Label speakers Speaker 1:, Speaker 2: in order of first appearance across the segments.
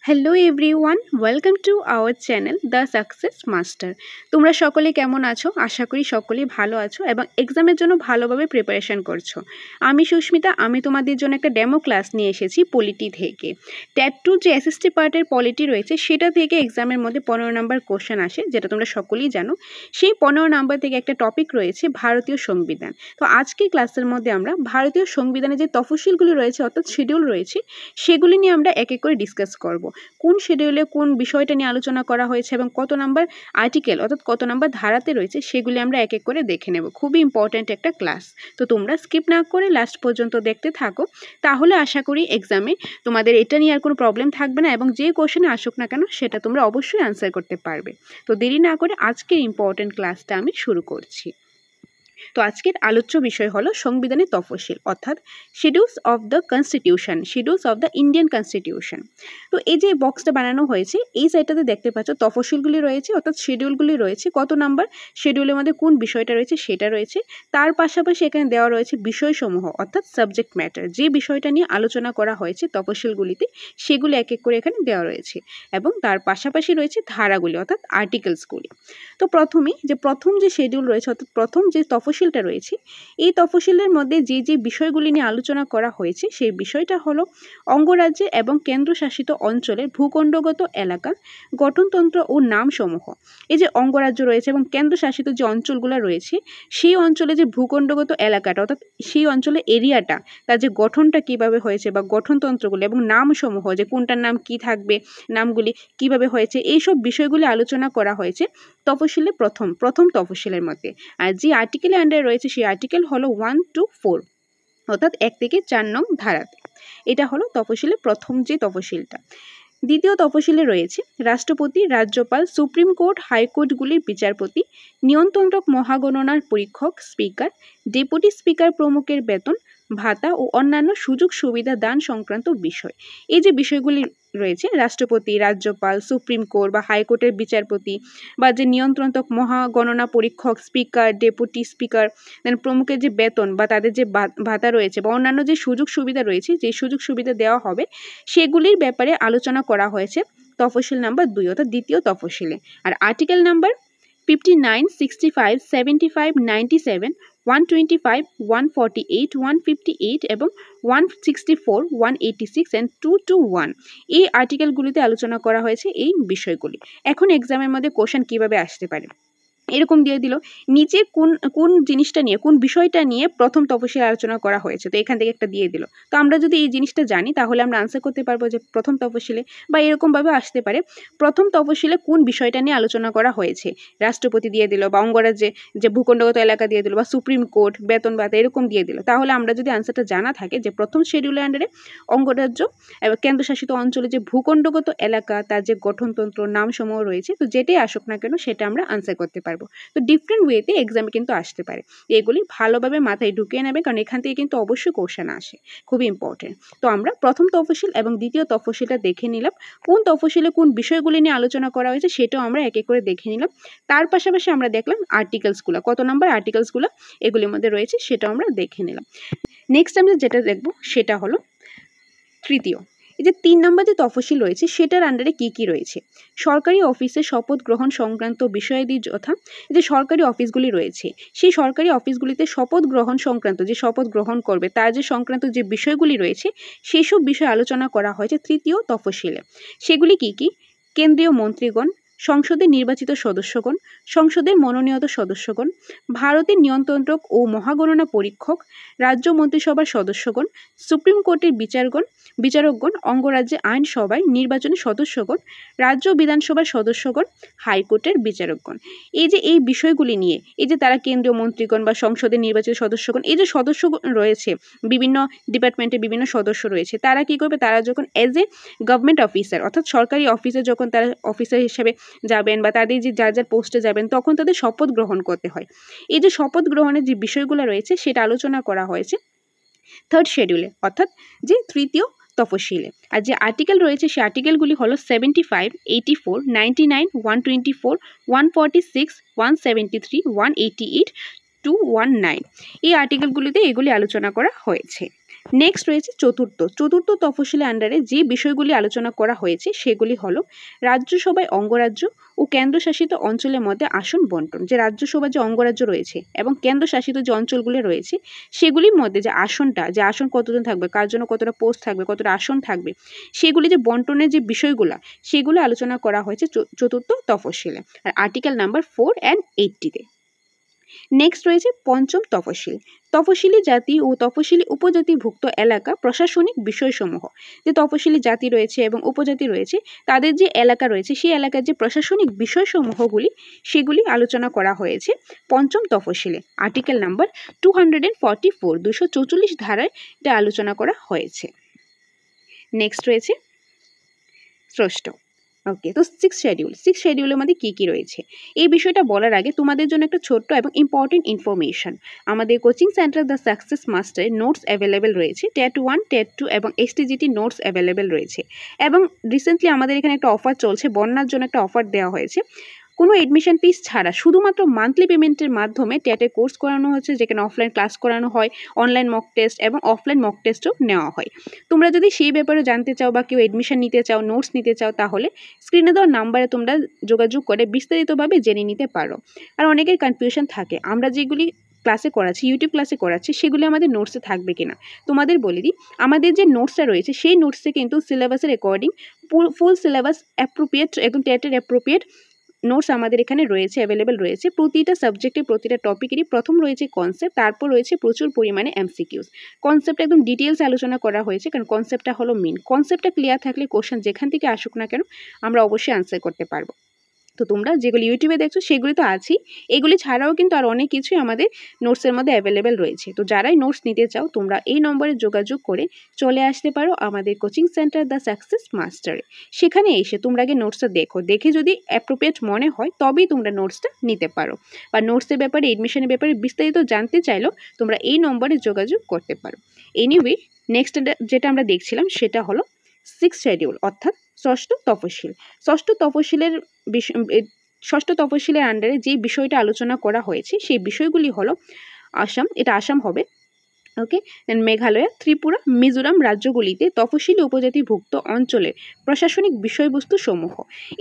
Speaker 1: Hello everyone, welcome to our channel the success master. তোমরা সকলে কেমন আছো? আশা করি সকলেই ভালো আছো এবং এক্সামের জন্য ভালোভাবে প্রিপারেশন করছো। আমি সুস্মিতা, আমি তোমাদের জন্য একটা ডেমো ক্লাস নিয়ে এসেছি পলিটি থেকে। ট্যাট 2 যে এসএসটি পার্টের পলিটি রয়েছে সেটা থেকে এক্সামের মধ্যে 15 নম্বর কোশ্চেন আসে, যেটা তোমরা সকলেই জানো। সেই 15 নম্বর থেকে একটা টপিক রয়েছে ভারতীয় সংবিধান। তো আজকে ক্লাসের মধ্যে আমরা ভারতীয় সংবিধানে যে তফসিলগুলি রয়েছে অর্থাৎ শিডিউল রয়েছে সেগুলি নিয়ে আমরা এক এক করে ডিসকাস করব। কোন শিডিউলে কোন বিষয়টা নিয়ে আলোচনা করা হয়েছে এবং কত নাম্বার আর্টিকেল অর্থাৎ কত নাম্বার ধারাতে রয়েছে সেগুলি আমরা এক এক করে দেখে নেব। খুবই ইম্পর্ট্যান্ট একটা ক্লাস, তো তোমরা স্কিপ না করে লাস্ট পর্যন্ত দেখতে থাকো। তাহলে আশা করি এক্সামে তোমাদের এটা নিয়ে আর কোনো প্রবলেম থাকবে না এবং যে কোশ্চেনে আসুক না কেন সেটা তোমরা অবশ্যই আনসার করতে পারবে। তো দেরি না করে আজকের ইম্পর্ট্যান্ট ক্লাসটা আমি শুরু করছি। তো আজকের আলোচ্য বিষয় হলো সংবিধানের তফসিল অর্থাৎ schedules of the constitution, schedules of the Indian constitution. তো এই যে বক্সটা বানানো হয়েছে এই সাইডটাতে দেখতে পাচ্ছ তফসিলগুলি রয়েছে অর্থাৎ শিডিউলগুলি রয়েছে, কত নাম্বার শিডিউলের মধ্যে কোন বিষয়টা রয়েছে সেটা রয়েছে। তার পাশাপাশি এখানে দেওয়া রয়েছে বিষয়সমূহ অর্থাৎ সাবজেক্ট ম্যাটার, যে বিষয়টা নিয়ে আলোচনা করা হয়েছে তফসিলগুলিতে সেগুলি এক এক করে এখানে দেওয়া রয়েছে এবং তার পাশাপাশি রয়েছে ধারাগুলি অর্থাৎ আর্টিকেলসগুলি। তো প্রথম যে শিডিউল রয়েছে অর্থাৎ প্রথম যে তফসিলটা রয়েছে এই তফসিলের মধ্যে যে বিষয়গুলি নিয়ে আলোচনা করা হয়েছে সেই বিষয়টা হলো অঙ্গরাজ্যে এবং কেন্দ্রশাসিত অঞ্চলের ভূখণ্ডগত এলাকা, গঠনতন্ত্র ও নামসমূহ। এই যে অঙ্গরাজ্য রয়েছে এবং কেন্দ্রশাসিত যে অঞ্চলগুলো রয়েছে সেই অঞ্চলে যে ভূখণ্ডগত এলাকাটা অর্থাৎ সেই অঞ্চলের এরিয়াটা তার যে গঠনটা কিভাবে হয়েছে বা গঠনতন্ত্রগুলি এবং নামসমূহ, যে কোনটার নাম কি থাকবে, নামগুলি কিভাবে হয়েছে, এইসব বিষয়গুলি আলোচনা করা হয়েছে তফসিলে প্রথম তফসিলের মধ্যে। আর যে আর্টিকেলের আন্ডারে রয়েছে সেই আর্টিকেল হলো 1 to 4 অর্থাৎ 1 থেকে 4 নং ধারাতে। এটা হলো তফসিলের প্রথম যে তফসিলটা। দ্বিতীয় তফসিলে রয়েছে রাষ্ট্রপতি, রাজ্যপাল, সুপ্রিম কোর্ট, হাইকোর্টগুলির বিচারপতি, নিয়ন্ত্রক মহাগণনার পরীক্ষক, স্পিকার, ডেপুটি স্পিকার প্রমুখের বেতন, ভাতা ও অন্যান্য সুযোগ সুবিধা দান সংক্রান্ত বিষয়। এই যে বিষয়গুলি রয়েছে রাষ্ট্রপতি, রাজ্যপাল, সুপ্রিম কোর্ট বা হাইকোর্টের বিচারপতি বা যে নিয়ন্ত্রক মহাগণনা পরীক্ষক, স্পিকার, ডেপুটি স্পিকার প্রমুখের যে বেতন বা তাদের যে ভাতা রয়েছে বা অন্যান্য যে সুযোগ সুবিধা রয়েছে, যে সুযোগ সুবিধা দেওয়া হবে সেগুলির ব্যাপারে আলোচনা করা হয়েছে তফসিল নাম্বার 2 অর্থাৎ দ্বিতীয় তফসিলে। আর আর্টিকেল নাম্বার 59, 65, 75, 97, 125, 148, 158 এবং 164, 186 and 221 এই আর্টিকেলগুলিতে আলোচনা করা হয়েছে এই বিষয়গুলি। এখন এক্সামের মধ্যে কোশ্চেন কিভাবে আসতে পারে এরকম দিয়ে দিল নিচে কোন জিনিসটা নিয়ে কোন বিষয়টা নিয়ে প্রথম তফসিলে আলোচনা করা হয়েছে, তো এখান থেকে একটা দিয়ে দিল। তো আমরা যদি এই জিনিসটা জানি তাহলে আমরা আনসার করতে পারবো যে প্রথম তফসিলে, বা এরকমভাবে আসতে পারে প্রথম তফসিলে কোন বিষয়টা নিয়ে আলোচনা করা হয়েছে, রাষ্ট্রপতি দিয়ে দিল বা অঙ্গরাজ্যে যে ভূখণ্ডগত এলাকা দিয়ে দিল বা সুপ্রিম কোর্ট, বেতন ভাতা এরকম দিয়ে দিল। তাহলে আমরা যদি আনসারটা জানা থাকে যে প্রথম শিডিউলের আন্ডারে অঙ্গরাজ্য এবং কেন্দ্রশাসিত অঞ্চলে যে ভূখণ্ডগত এলাকা তার যে গঠনতন্ত্র নামসমূহ রয়েছে, তো যেটাই আসুক না কেন সেটা আমরা আনসার করতে পারবো। তো ডিফারেন্ট ওয়েতে এক্সামে কিন্তু আসতে পারে, এগুলি ভালোভাবে মাথায় ঢুকিয়ে নেবে কারণ এখান থেকে কিন্তু অবশ্যই কোশ্চেন আসে, খুবই ইম্পর্টেন্ট। তো আমরা প্রথম তফসিল এবং দ্বিতীয় তফসিলটা দেখে নিলাম, কোন তফসিলে কোন বিষয়গুলি নিয়ে আলোচনা করা হয়েছে সেটাও আমরা এক এক করে দেখে নিলাম। তার পাশাপাশি আমরা দেখলাম আর্টিকেলসগুলো, কত নাম্বার আর্টিকেলসগুলো এগুলির মধ্যে রয়েছে সেটাও আমরা দেখে নিলাম। নেক্সট আমরা যেটা দেখব সেটা হলো তৃতীয়, এই যে 3 নম্বর যে তফসিল রয়েছে সেটার আন্ডারে কি কি রয়েছে। সরকারি অফিসে শপথ গ্রহণ সংক্রান্ত বিষয়াদি যথা যে সরকারি অফিসগুলি রয়েছে সেই সরকারি অফিসগুলিতে শপথ গ্রহণ সংক্রান্ত, যে শপথ গ্রহণ করবে তার যে সংক্রান্ত যে বিষয়গুলি রয়েছে সেই সব বিষয় আলোচনা করা হয়েছে তৃতীয় তফসিলে। সেগুলি কি কি? কেন্দ্রীয় মন্ত্রীগণ, সংসদের নির্বাচিত সদস্যগণ, সংসদের মনোনীত সদস্যগণ, ভারতের নিয়ন্ত্রক ও মহাগণনা পরীক্ষক, রাজ্য মন্ত্রিসভার সদস্যগণ, সুপ্রিম কোর্টের বিচারকগণ, অঙ্গরাজ্যে আইনসভায় নির্বাচনী সদস্যগণ, রাজ্য বিধানসভার সদস্যগণ, হাইকোর্টের বিচারকগণ। এই যে এই বিষয়গুলি নিয়ে এই যে তারা কেন্দ্রীয় মন্ত্রীগণ বা সংসদের নির্বাচিত সদস্যগণ, এই যে সদস্য রয়েছে বিভিন্ন ডিপার্টমেন্টে বিভিন্ন সদস্য রয়েছে, তারা কি করবে, তারা যখন এজ এ গভর্নমেন্ট অফিসার অর্থাৎ সরকারি অফিসে যখন তারা অফিসার হিসেবে যাবেন বা তাদের যে যার পোস্টে যাবেন তখন তাদের শপথ গ্রহণ করতে হয়। এই যে শপথ গ্রহণের যে বিষয়গুলো রয়েছে সেটা আলোচনা করা হয়েছে থার্ড শিডিউলে অর্থাৎ যে তৃতীয় তফসিলে। আর যে আর্টিকেল রয়েছে সেই আর্টিকেলগুলি হলো 75, 84, 99, 124, 146, 173, 188, 219 এই আর্টিকেলগুলিতে এগুলি আলোচনা করা হয়েছে। নেক্সট রয়েছে চতুর্থ তফসিলের আন্ডারে যে বিষয়গুলি আলোচনা করা হয়েছে সেগুলি হলো রাজ্যসভায় অঙ্গরাজ্য ও কেন্দ্রশাসিত অঞ্চলের মধ্যে আসন বন্টন। যে রাজ্যসভার যে অঙ্গরাজ্য রয়েছে এবং কেন্দ্রশাসিত যে অঞ্চলগুলি রয়েছে সেগুলির মধ্যে যে আসন কতজন থাকবে, কার জন্য কতটা পোস্ট থাকবে, কতটা আসন থাকবে, সেগুলি যে বন্টনের যে বিষয়গুলো সেগুলো আলোচনা করা হয়েছে চতুর্থ তফসিলে, আর আর্টিকেল নাম্বার 4 and 80-তে। নেক্সট রয়েছে পঞ্চম তফসিলি জাতি ও তফসিলি উপজাতিভুক্ত এলাকা প্রশাসনিক বিষয়সমূহ। যে তফসিলি জাতি রয়েছে এবং উপজাতি রয়েছে তাদের যে এলাকা রয়েছে সেই এলাকার যে প্রশাসনিক বিষয়সমূহগুলি সেগুলি আলোচনা করা হয়েছে পঞ্চম তফসিলে, আর্টিকেল নাম্বার 244 244 ধারায় এটা আলোচনা করা হয়েছে। নেক্সট রয়েছে ষষ্ঠ। ওকে, তো সিক্স শিডিউলের মধ্যে কী কী রয়েছে এই বিষয়টা বলার আগে তোমাদের জন্য একটা ছোট্ট এবং ইম্পর্টেন্ট ইনফরমেশন। আমাদের কোচিং সেন্টার দ্য সাকসেস মাস্টারে নোটস অ্যাভেলেবেল রয়েছে, টেট 1, টেট 2 এবং এসটিজিটি নোটস অ্যাভেলেবেল রয়েছে। এবং রিসেন্টলি আমাদের এখানে একটা অফার চলছে, বন্যার জন্য একটা অফার দেওয়া হয়েছে। কোনো এডমিশন ফিস ছাড়া শুধুমাত্র মান্থলি পেমেন্টের মাধ্যমে টেটের কোর্স করানো হচ্ছে, যেখানে অফলাইন ক্লাস করানো হয়, অনলাইন মক টেস্ট এবং অফলাইন মক টেস্টও নেওয়া হয়। তোমরা যদি সেই ব্যাপারে জানতে চাও বা কেউ এডমিশন নিতে চাও, নোটস নিতে চাও, তাহলে স্ক্রিনে দেওয়া নাম্বারে তোমরা যোগাযোগ করে বিস্তারিতভাবে জেনে নিতে পারো। আর অনেকের কনফিউশন থাকে আমরা যেগুলি ক্লাসে করাচ্ছি, ইউটিউব ক্লাসে করাচ্ছি, সেগুলি আমাদের নোটসে থাকবে কিনা। তোমাদের বলে দিই, আমাদের যে নোটসটা রয়েছে সেই নোটসে কিন্তু সিলেবাসের অ্যাকর্ডিং ফুল সিলেবাস অ্যাপ্রোপ্রিয়েট, একদম টেটের অ্যাপ্রোপ্রিয়েট নোটস আমাদের এখানে রয়েছে, অ্যাভেলেবেল রয়েছে। প্রতিটা সাবজেক্টে প্রতিটা টপিকেরই প্রথম রয়েছে কনসেপ্ট, তারপর রয়েছে প্রচুর পরিমাণে এমসিকিউস। কনসেপ্ট একদম ডিটেলস আলোচনা করা হয়েছে, কারণ কনসেপ্টটা হলো মেন। কনসেপ্টটা ক্লিয়ার থাকলে কোশ্চেন যেখান থেকে আসুক না কেন আমরা অবশ্যই আনসার করতে পারবো। তো তোমরা যেগুলি ইউটিউবে দেখছো সেগুলি তো আছেই, এগুলি ছাড়াও কিন্তু আর অনেক কিছুই আমাদের নোটসের মধ্যে অ্যাভেলেবেল রয়েছে। তো যারাই নোটস নিতে চাও তোমরা এই নম্বরে যোগাযোগ করে চলে আসতে পারো আমাদের কোচিং সেন্টার দ্য সাকসেস মাস্টারে। সেখানে এসে তোমরা আগে নোটসটা দেখে যদি অ্যাপ্রোপ্রিয়েট মনে হয় তবেই তোমরা নোটসটা নিতে পারো, বা নোটসের ব্যাপারে, এডমিশনের ব্যাপারে বিস্তারিত জানতে চাইলেও তোমরা এই নম্বরে যোগাযোগ করতে পারো। এনিওয়ে, নেক্সট যেটা আমরা দেখছিলাম সেটা হলো সিক্স শিডিউল, অর্থাৎ ষষ্ঠ তফসিলের আন্ডারে যে বিষয়টা আলোচনা করা হয়েছে সেই বিষয়গুলি হলো আসাম, এটা আসাম হবে। ওকে, দেন মেঘালয়, ত্রিপুরা, মিজোরাম রাজ্যগুলিতে তফসিলি উপজাতিভুক্ত অঞ্চলের প্রশাসনিক বিষয়বস্তু সমূহ।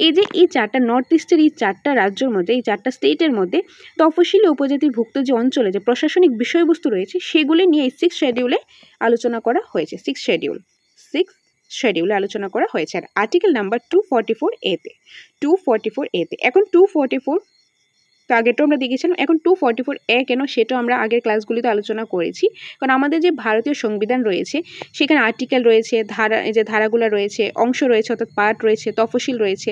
Speaker 1: এই যে এই চারটা নর্থ ইস্টের এই চারটা রাজ্যের মধ্যে, এই চারটা স্টেটের মধ্যে তফসিলি উপজাতিভুক্ত যে অঞ্চলে যে প্রশাসনিক বিষয়বস্তু রয়েছে সেগুলি নিয়ে এই সিক্স শিডিউলে আলোচনা করা হয়েছে। সিক্স শিডিউলে আলোচনা করা হয়েছে। আর আর্টিকেল নাম্বার 244A-তে এখন 244 তো আগেটাও আমরা দেখেছিলাম, এখন 244A কেন সেটাও আমরা আগের ক্লাসগুলিতে আলোচনা করেছি। কারণ আমাদের যে ভারতীয় সংবিধান রয়েছে সেখানে আর্টিকেল রয়েছে, যে ধারাগুলো রয়েছে, অংশ রয়েছে, অর্থাৎ পার্ট রয়েছে, তফসিল রয়েছে।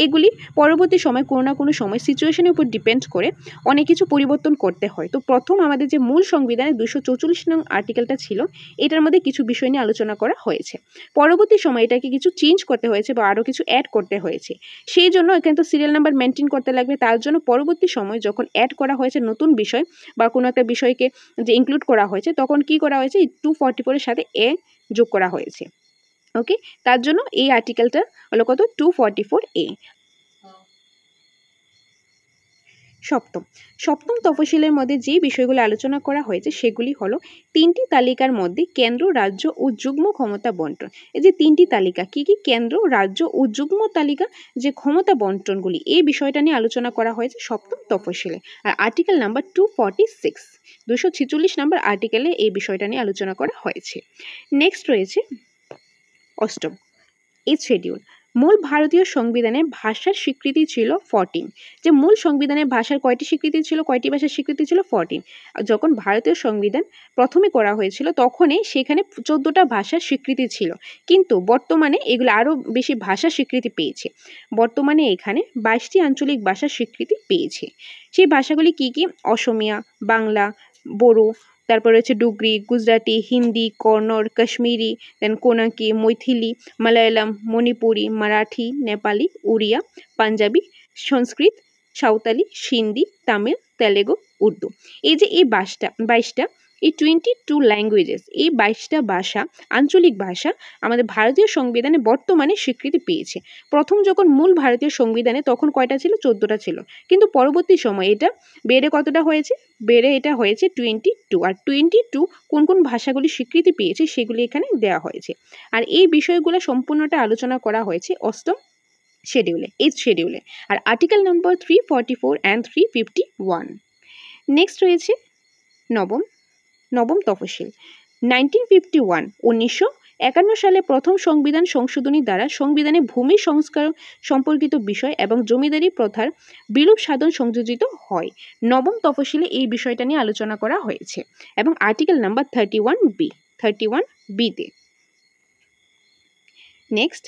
Speaker 1: এগুলি পরবর্তী সময় কোনো না কোনো সময় সিচুয়েশনের উপর ডিপেন্ড করে অনেক কিছু পরিবর্তন করতে হয়। তো প্রথম আমাদের যে মূল সংবিধানের 244 নং আর্টিকেলটা ছিল, এটার মধ্যে কিছু বিষয় নিয়ে আলোচনা করা হয়েছে। পরবর্তী সময় এটাকে কিছু চেঞ্জ করতে হয়েছে বা আরও কিছু অ্যাড করতে হয়েছে। সেই জন্য এখানে তো সিরিয়াল নাম্বার মেনটেন করতে লাগবে, তার জন্য পরবর্তী সময় যখন অ্যাড করা হয়েছে নতুন বিষয় বা কোনো একটা বিষয়কে যে ইনক্লুড করা হয়েছে, তখন কি করা হয়েছে, 244-এর সাথে এ যোগ করা হয়েছে। ওকে, তার জন্য এই আর্টিকেলটা হলো কত, 244A। সপ্তম তফসিলের মধ্যে যে বিষয়গুলো আলোচনা করা হয়েছে সেগুলি হলো তিনটি তালিকার মধ্যে কেন্দ্র, রাজ্য ও যুগ্ম ক্ষমতা বন্টন। এই যে তিনটি তালিকা কি কি, কেন্দ্র, রাজ্য ও যুগ্ম তালিকা যে ক্ষমতা বন্টনগুলি, এই বিষয়টা নিয়ে আলোচনা করা হয়েছে সপ্তম তফসিলে। আর আর্টিকেল নাম্বার 246 নম্বর আর্টিকেলে এই বিষয়টা নিয়ে আলোচনা করা হয়েছে। নেক্সট রয়েছে অষ্টম, এইথ শিডিউল। মূল ভারতীয় সংবিধানের ভাষার স্বীকৃতি ছিল 14। যে মূল সংবিধানের ভাষার কয়টি স্বীকৃতি ছিল, কয়টি ভাষার স্বীকৃতি ছিল, 14। যখন ভারতীয় সংবিধান প্রথমে করা হয়েছিল তখনই সেখানে 14টা ভাষার স্বীকৃতি ছিল, কিন্তু বর্তমানে এগুলো আরও বেশি ভাষার স্বীকৃতি পেয়েছে। বর্তমানে এখানে 22টি আঞ্চলিক ভাষার স্বীকৃতি পেয়েছে। সেই ভাষাগুলি কি কি, অসমিয়া, বাংলা, বড়ো, তারপর রয়েছে ডুগরি, গুজরাটি, হিন্দি, কন্নড়, কাশ্মীরি, দেন কোনাকি, মৈথিলি, মালায়ালাম, মণিপুরি, মারাঠি, নেপালি, উড়িয়া, পাঞ্জাবি, সংস্কৃত, সাঁওতালি, সিন্ধি, তামিল, তেলেগু, উর্দু। এই যে এই 22টা এই 22 ল্যাঙ্গুয়েজেস, এই 22টা ভাষা, আঞ্চলিক ভাষা আমাদের ভারতীয় সংবিধানে বর্তমানে স্বীকৃতি পেয়েছে। প্রথম যখন মূল ভারতীয় সংবিধানে তখন কয়টা ছিল? 14টা ছিল, কিন্তু পরবর্তী সময়ে এটা বেড়ে কতটা হয়েছে? বেড়ে এটা হয়েছে 22। আর 22 কোন কোন ভাষাগুলি স্বীকৃতি পেয়েছে সেগুলি এখানে দেওয়া হয়েছে। আর এই বিষয়গুলো সম্পূর্ণটা আলোচনা করা হয়েছে 8ম শিডিউলে, 8th শিডিউলে। আর আর্টিকেল নম্বর 344 অ্যান্ড 351। নেক্সট রয়েছে নবম তফসিল 1951, 1951 সালে প্রথম সংবিধান সংশোধনী দ্বারা সংবিধানে ভূমি সংস্কার সম্পর্কিত বিষয় এবং জমিদারি প্রথার বিলোপ সাধন সংযোজিত হয়। নবম তফসিলে এই বিষয়টা নিয়ে আলোচনা করা হয়েছে এবং আর্টিকেল নাম্বার 31B তে। নেক্সট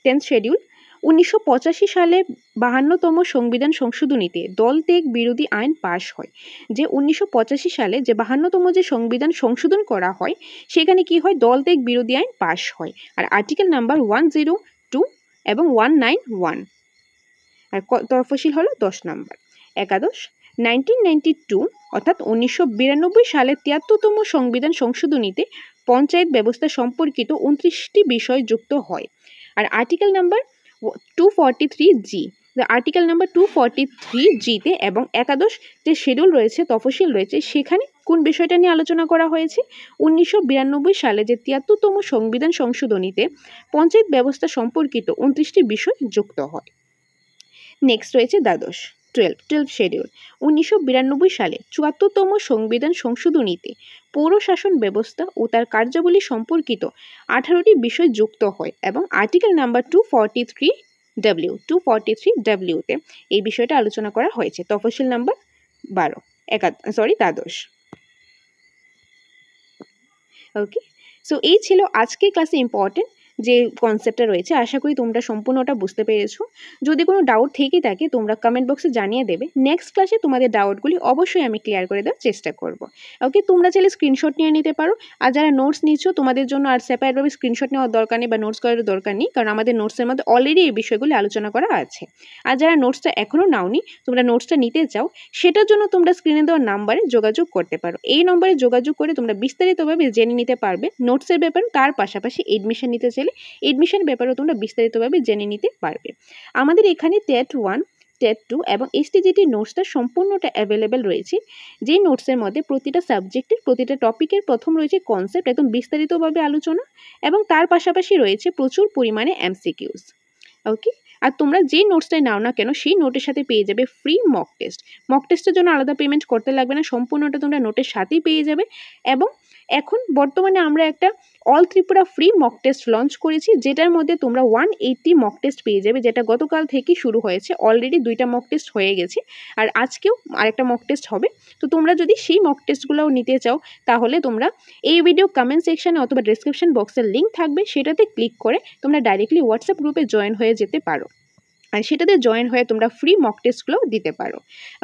Speaker 1: 10th শিডিউল 1985 সালে 52তম সংবিধান সংশোধনীতে দল ত্যাগ বিরোধী আইন পাশ হয়। যে 1985 সালে যে 52তম যে সংবিধান সংশোধন করা হয় সেখানে কি হয়? দল ত্যাগ বিরোধী আইন পাশ হয়। আর আর্টিকেল নাম্বার 102 এবং 191। আর তফসিল হলো 10 নম্বর। একাদশ 1992 অর্থাৎ 1992 সালে 73তম সংবিধান সংশোধনীতে পঞ্চায়েত ব্যবস্থা সম্পর্কিত 29টি বিষয় যুক্ত হয়। আর article number 243G, article number 243G তে এবং একাদশ যে শিডিউল রয়েছে, তফসিল রয়েছে, সেখানে কোন বিষয়টা নিয়ে আলোচনা করা হয়েছে? 1992 সালে যে 73তম সংবিধান সংশোধনীতে পঞ্চায়েত ব্যবস্থা সম্পর্কিত 29টি বিষয় যুক্ত হয়। নেক্সট রয়েছে 12th শিডিউল 1992 সালে 74তম সংবিধান সংশোধনীতে পৌর শাসন ব্যবস্থা ও তার কার্যাবলী সম্পর্কিত 18টি বিষয় যুক্ত হয় এবং আর্টিকেল নাম্বার 243W তে এই বিষয়টা আলোচনা করা হয়েছে। তফসিল নাম্বার 12 ওকে। সো এই ছিল আজকের ক্লাসে ইম্পর্টেন্ট যে কনসেপ্টটা রয়েছে। আশা করি তোমরা সম্পূর্ণটা বুঝতে পেরেছো। যদি কোনো ডাউট থেকে থাকে তোমরা কমেন্ট বক্সে জানিয়ে দেবে। নেক্সট ক্লাসে তোমাদের ডাউটগুলি অবশ্যই আমি ক্লিয়ার করে দেওয়ার চেষ্টা করব। ওকে, তোমরা চাইলে স্ক্রিনশট নিয়ে নিতে পারো। আর যারা নোটস নিচ্ছ তোমাদের জন্য আর সেপারেটভাবে স্ক্রিনশট নেওয়ার দরকার নেই বা নোটস করার দরকার নেই, কারণ আমাদের নোটসের মধ্যে অলরেডি এই বিষয়গুলি আলোচনা করা আছে। আর যারা নোটসটা এখনও নাওনি, তোমরা নোটসটা নিতে চাও, সেটার জন্য তোমরা স্ক্রিনে দেওয়া নাম্বারে যোগাযোগ করতে পারো। এই নম্বরে যোগাযোগ করে তোমরা বিস্তারিতভাবে জেনে নিতে পারবে নোটসের ব্যাপারে। তার পাশাপাশি এডমিশন নিতে চাইলে এডমিশন ব্যাপারেও তোমরা বিস্তারিতভাবে জেনে নিতে পারবে। আমাদের এখানে টেট 1, টেট 2 এবং এসটিজিটি নোটসটা সম্পূর্ণটা অ্যাভেলেবেল রয়েছে। যেই নোটসের মধ্যে প্রতিটা সাবজেক্টের প্রতিটা টপিকের প্রথম রয়েছে কনসেপ্ট, একদম বিস্তারিতভাবে আলোচনা, এবং তার পাশাপাশি রয়েছে প্রচুর পরিমাণে এমসিকিউস। ওকে, আর তোমরা যেই নোটসটাই নাও না কেন সেই নোটের সাথে পেয়ে যাবে ফ্রি মক টেস্ট। মক টেস্টের জন্য আলাদা পেমেন্ট করতে লাগবে না, সম্পূর্ণটা তোমরা নোটের সাথেই পেয়ে যাবে। এবং এখন বর্তমানে আমরা একটা all Tripura free mock test launch করেছি, যেটার মধ্যে তোমরা 180 মক টেস্ট পেয়ে যাবে, যেটা গতকাল থেকে শুরু হয়েছে। অলরেডি 2টা মক টেস্ট হয়ে গেছে আর আজকেও আরেকটা মক টেস্ট হবে। তো তোমরা যদি সেই মক টেস্টগুলোও নিতে চাও তাহলে তোমরা এই ভিডিও কমেন্ট সেকশনে অথবা ডেসক্রিপশন বক্সের লিঙ্ক থাকবে, সেটাতে ক্লিক করে তোমরা ডাইরেক্টলি হোয়াটসঅ্যাপ গ্রুপে জয়েন হয়ে যেতে পারো। আর সেটাতে জয়েন হয়ে তোমরা ফ্রি মক টেস্টগুলো দিতে পারো।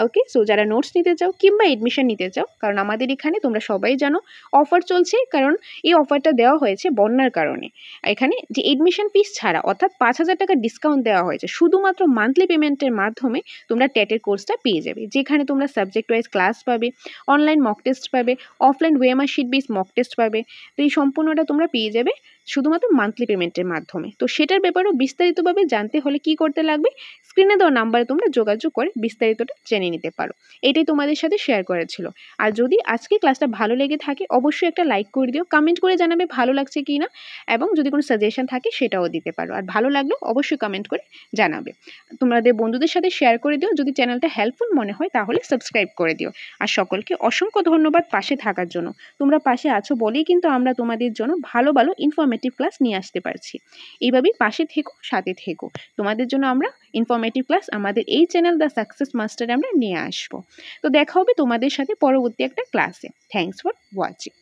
Speaker 1: ওকে, সো যারা নোটস নিতে চাও কিংবা এডমিশন নিতে চাও, কারণ আমাদের এখানে তোমরা সবাই জানো অফার চলছে, কারণ এই অফারটা দেওয়া হয়েছে বন্যার কারণে। এখানে যে এডমিশন ফিস ছাড়া অর্থাৎ 5,000 টাকা ডিসকাউন্ট দেওয়া হয়েছে, শুধুমাত্র মান্থলি পেমেন্টের মাধ্যমে তোমরা টেটের কোর্সটা পেয়ে যাবে, যেখানে তোমরা সাবজেক্ট ওয়াইজ ক্লাস পাবে, অনলাইন মক টেস্ট পাবে, offline OMR sheet base mock test পাবে। তো এই সম্পূর্ণটা তোমরা পেয়ে যাবে শুধুমাত্র মান্থলি পেমেন্টের মাধ্যমে। তো সেটার ব্যাপারেও বিস্তারিতভাবে জানতে হলে কি করতে লাগবে? স্ক্রিনে দেওয়া নাম্বারে তোমরা যোগাযোগ করে বিস্তারিতটা জেনে নিতে পারো। এটাই তোমাদের সাথে শেয়ার করা ছিল। আর যদি আজকে ক্লাসটা ভালো লেগে থাকে অবশ্যই একটা লাইক করে দিও, কমেন্ট করে জানাবে ভালো লাগছে কি না, এবং যদি কোনো সাজেশন থাকে সেটাও দিতে পারো। আর ভালো লাগলেও অবশ্যই কমেন্ট করে জানাবে। তোমাদের বন্ধুদের সাথে শেয়ার করে দিও। যদি চ্যানেলটা হেল্পফুল মনে হয় তাহলে সাবস্ক্রাইব করে দিও। আর সকলকে অসংখ্য ধন্যবাদ পাশে থাকার জন্য। তোমরা পাশে আছো বলেই কিন্তু আমরা তোমাদের জন্য ভালো ভালো ইনফরমেটিভ ক্লাস নিয়ে আসতে পারছি। এইভাবেই পাশে থেকো, সাথে থেকো। তোমাদের জন্য আমরা ইনফরমেটিভ ক্লাস আমাদের এই চ্যানেল দ্য সাকসেস মাস্টারে আমরা নিয়ে আসবো। তো দেখা হবে তোমাদের সাথে পরবর্তী একটা ক্লাসে। Thanks for watching.